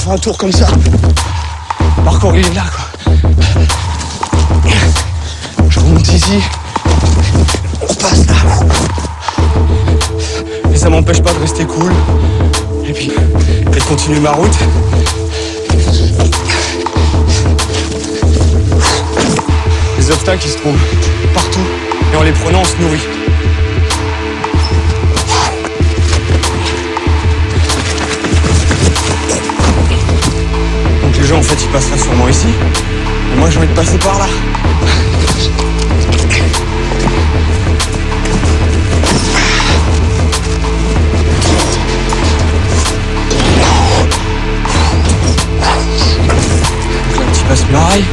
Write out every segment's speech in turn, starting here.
fais un tour comme ça. Le parcours il est là quoi. Je remonte ici. On passe là. Et ça m'empêche pas de rester cool. Et puis, de continuer ma route. Les obstacles, ils se trouvent partout. Et en les prenant, on se nourrit. Donc les gens, en fait, ils passeraient sûrement ici. Et moi, j'ai envie de passer par là. Donc là, petit passe-muraille.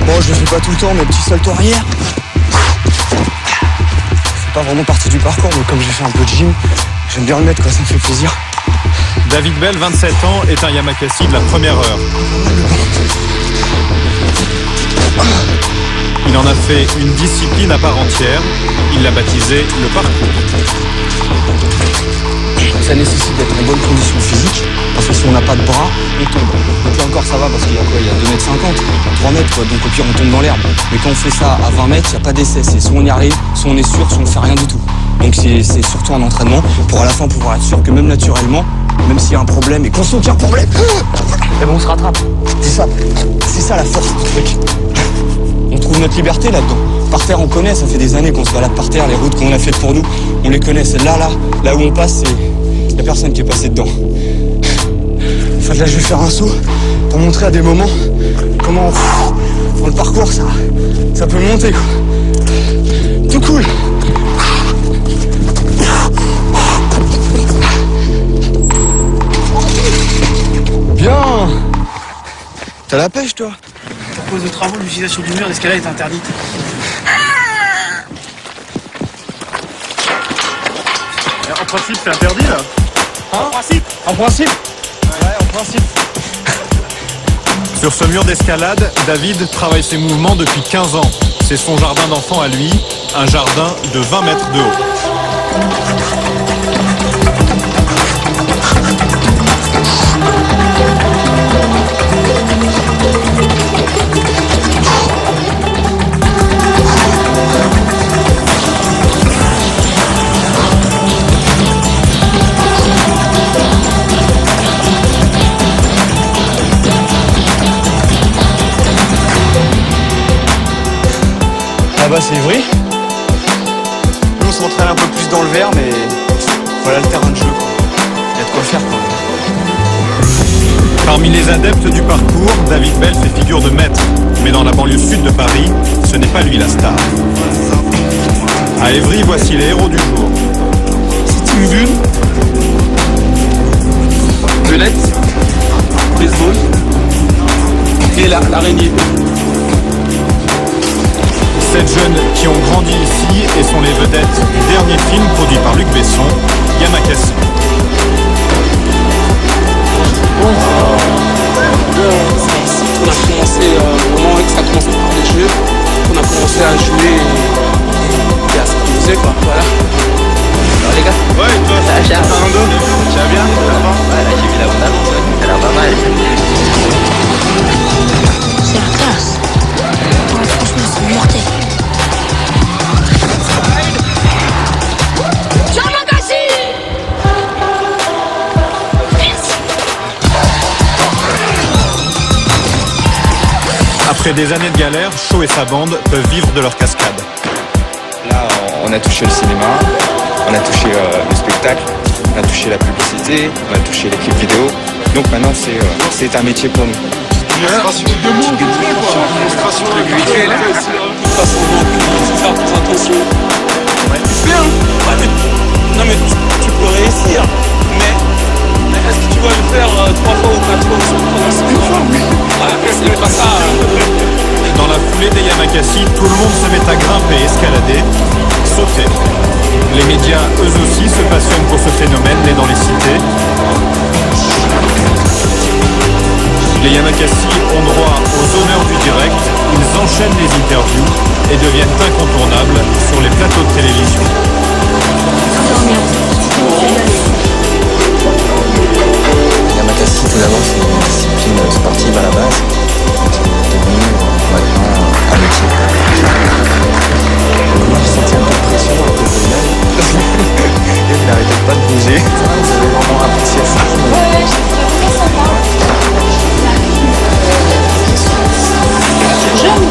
Bon, je le fais pas tout le temps, mais petit salto arrière. C'est pas vraiment partie du parcours, mais comme j'ai fait un peu de gym, j'aime bien le mettre, quoi, ça me fait plaisir. David Bell, 27 ans, est un Yamakasi de la première heure. Il en a fait une discipline à part entière. Il l'a baptisé le parcours. Ça nécessite d'être en bonne condition physique, parce que si on n'a pas de bras, on tombe. Donc là encore ça va, parce qu'il y a quoi? Il y a 2,50 m, 3 mètres, quoi. Donc au pire on tombe dans l'herbe. Mais quand on fait ça à 20 mètres, il n'y a pas d'essai. C'est soit on y arrive, soit on est sûr, soit on ne fait rien du tout. Donc c'est surtout un entraînement pour à la fin pouvoir être sûr que même naturellement, même s'il y a un problème et qu'on sent qu'il y a un problème, eh ben on se rattrape. C'est ça la force du truc. On trouve notre liberté là-dedans. Par terre, on connaît, ça fait des années qu'on se balade par terre, les routes qu'on a faites pour nous, on les connaît. Celle-là, là où on passe, il n'y a personne qui est passé dedans. Enfin, là, je vais faire un saut pour montrer à des moments comment dans le parcours, ça peut monter, quoi. Tout cool. Bien. T'as la pêche, toi? À cause de travaux, l'utilisation du mur d'escalade est interdite. En principe, c'est interdit là. En principe. En principe. Ouais, en principe. Sur ce mur d'escalade, David travaille ses mouvements depuis 15 ans. C'est son jardin d'enfant à lui, un jardin de 20 mètres de haut. Là-bas, c'est Ivry. Nous, on s'entraîne un peu plus dans le vert, mais voilà le terrain de jeu, quoi. Il y a de quoi faire, quand même. Parmi les adeptes du parcours, David Bell fait figure de maître. Mais dans la banlieue sud de Paris, ce n'est pas lui la star. À Évry, voici les héros du jour. C'est une bulle. Belette. Baseball. Et l'araignée. 7 jeunes qui ont grandi ici et sont les vedettes du dernier film produit par Luc Besson, Yamakasi. C'est ici qu'on a commencé, vraiment que ça a commencé par des jeux, qu'on a commencé à jouer et à s'amuser, quoi, voilà. Alors les gars, Ouais, et toi, ça va cher, Fernando, tu vas bien? ouais, là j'ai vu la bande annonce, ouais, ça a l'air pas mal. C'est la classe. Ouais, franchement, c'est mortel. Après des années de galère, Shaw et sa bande peuvent vivre de leur cascade. Là, on a touché le cinéma, on a touché le spectacle, on a touché la publicité, on a touché l'équipe vidéo. Donc maintenant, c'est un métier pour nous. Démonstration de visuel. Pas sans faire très attention. C'est bien. Ouais, mais, non mais tu peux réussir, mais est-ce que tu vas le faire 3 fois ou 4 fois pendant 5 ans? Ouais, c'est pas ça. Dans la foulée des Yamakasi, tout le monde se met à grimper, escalader, sauter. Les médias, eux aussi, se passionnent pour ce phénomène né dans les cités. Les Yamakasi ont droit aux honneurs du direct, ils enchaînent les interviews et deviennent incontournables sur les plateaux de télévision. Yamakasi, tout d'abord, c'est une discipline sportive à la base, qui est devenue maintenant un métier. Moi, je sentais un peu de pression dans le côté de même. Il n'arrêtait pas de bouger. Vous avez vraiment apprécié ça. Ouais, j'ai trouvé très sympa. C'est jeune,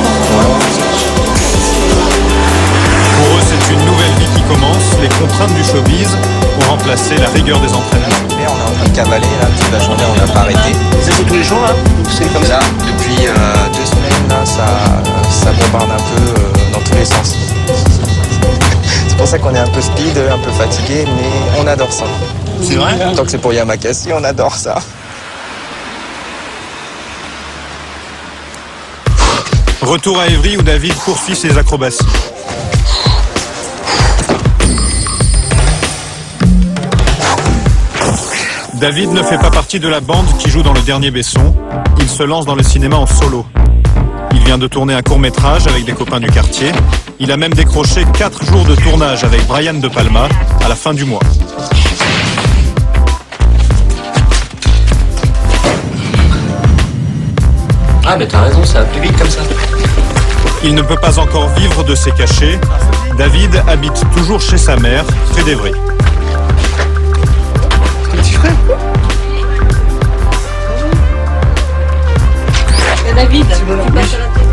Pour eux, c'est une nouvelle vie qui commence. Les contraintes du showbiz ont remplacé la rigueur des entraînements. On est en train de cavaler là, toute la journée, on n'a pas arrêté. C'est tous les jours là? C'est comme ça? Là, depuis 2 semaines, là, ça bombarde un peu dans tous les sens. C'est pour ça qu'on est un peu speed, un peu fatigué, mais on adore ça. C'est vrai? Tant que c'est pour Yamakasi, on adore ça. Retour à Évry où David poursuit ses acrobaties. David ne fait pas partie de la bande qui joue dans Le Dernier Besson. Il se lance dans le cinéma en solo. Il vient de tourner un court-métrage avec des copains du quartier. Il a même décroché 4 jours de tournage avec Brian De Palma à la fin du mois. Ah mais t'as raison, ça va plus vite comme ça. Il ne peut pas encore vivre de ses cachets. David habite toujours chez sa mère, près d'Évry. Petit frère? Et David, tu passes à la télé.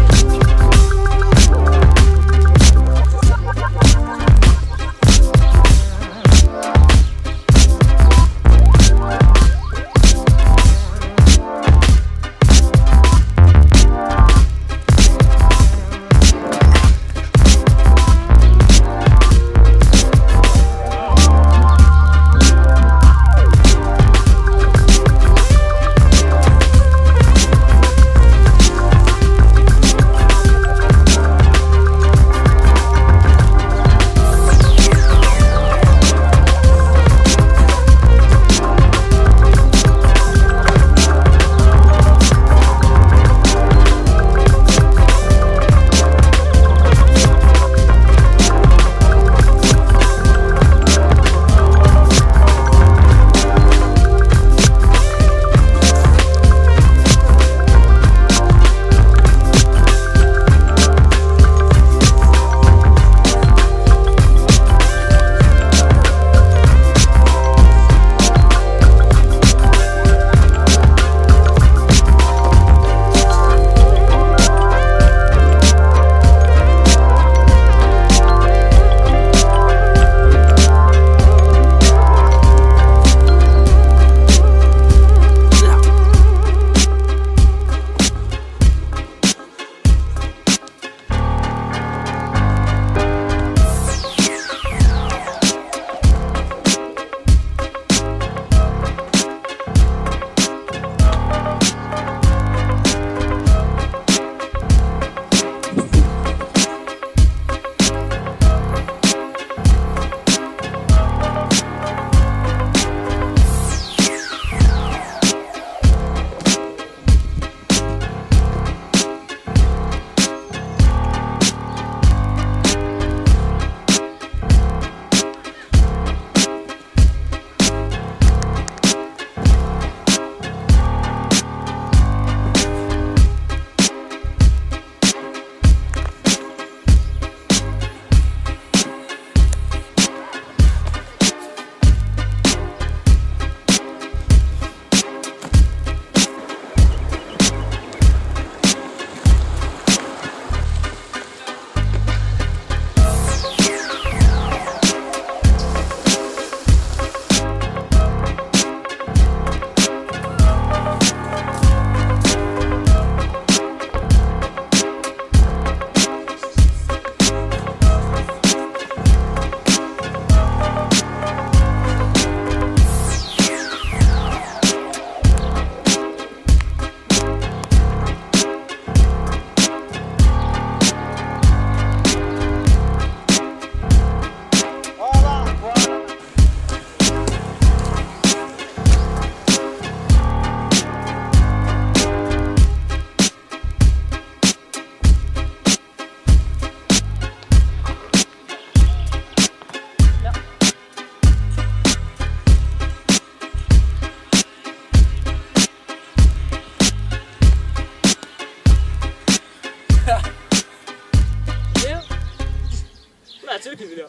طلعت لك الفيديو.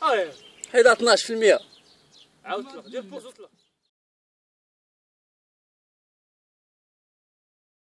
اه هيدا 12%. عاود طلع دير بوز وطلع.